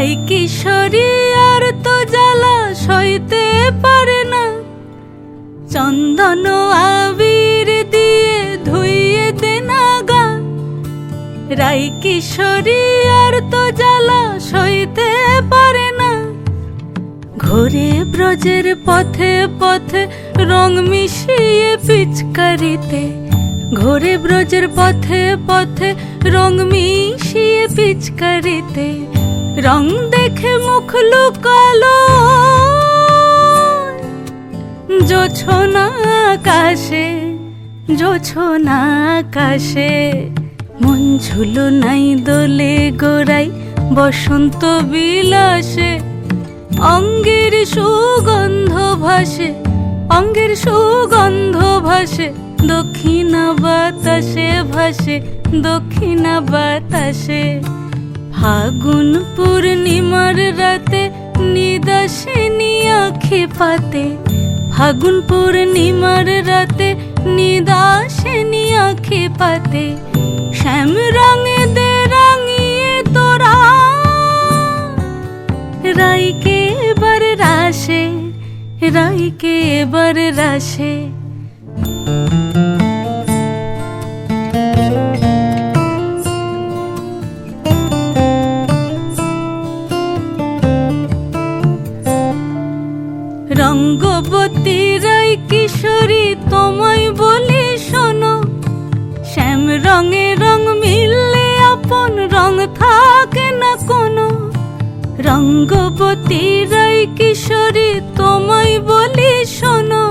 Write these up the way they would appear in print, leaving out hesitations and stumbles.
রাই কিশোরী আর তো জ্বালা সইতে পারে না, চন্দন আবির দিয়ে ধুইয়ে দে না গা। রাই কিশোরী আর তো জ্বালা সইতে পারে না, ঘোরে ব্রজের পথে পথে রং মিশিয়ে পিচকারিতে, ঘোরে ব্রজের পথে পথে রং মিশিয়ে পিচকারিতে, রং দেখে মুখ লুকালো জোছনা আকাশে, জোছনা আকাশে। মন ঝুলো নাই দোলে গোড়াই বসন্ত বিলাসে, অঙ্গের সুগন্ধ ভাসে, অঙ্গের সুগন্ধ ভাসে, দক্ষিণা বাতাসে ভাসে, দক্ষিণা বাতাসে। ফাগুন পূর্ণিমার রাতে নিদাসিনী আঁখি পাতে, ফাগুন পূর্ণিমার রাতে নিদাসিনী আঁখি পাতে, শ্যাম রঙে দে রাঙিয়ে তোরা রাইকে এবার রাশে, রাইকে এবার রাশে। রঙ্গবতী রাই কিশোরী তোমায় বলি শোনো, শ্যাম রঙে রং মিললে আপন রং থাকে না কোনো। রঙ্গবতী রাই কিশোরী তোমায় বলি শোনো,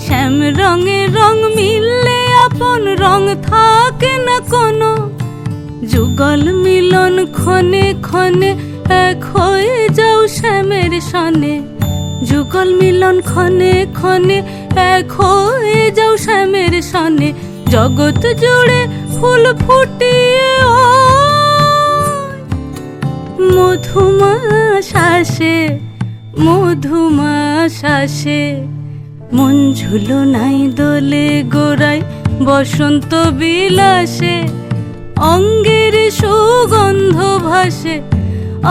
শ্যাম রঙে রং মিললে আপন রং থাকে না কোনো। যুগল মিলন ক্ষণে ক্ষণে এক হয়ে যাও শ্যামের সনে, যুগল মিলন ক্ষণে ক্ষণে এক হয়ে যাও শ্যামের সনে। জগৎ জুড়ে ফুল ফুটিয়ে মধুমাশাসে, মধুমাশাসে। মন ঝুলো নাই দোলে গোড়াই বসন্ত বিলাসে, অঙ্গের সুগন্ধ ভাসে,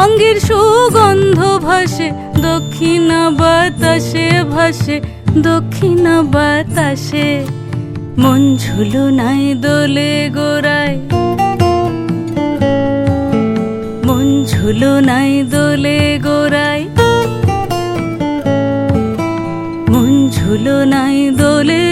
অঙ্গের সুগন্ধ ভাসে, দক্ষিণা বাতাসে ভাসে, দক্ষিণা বাতাসে। মন ঝুলো নাই দোলে গোড়ায়, মন ঝুলো নাই দোলে গোড়ায়, মন ঝুলো নাই দোলে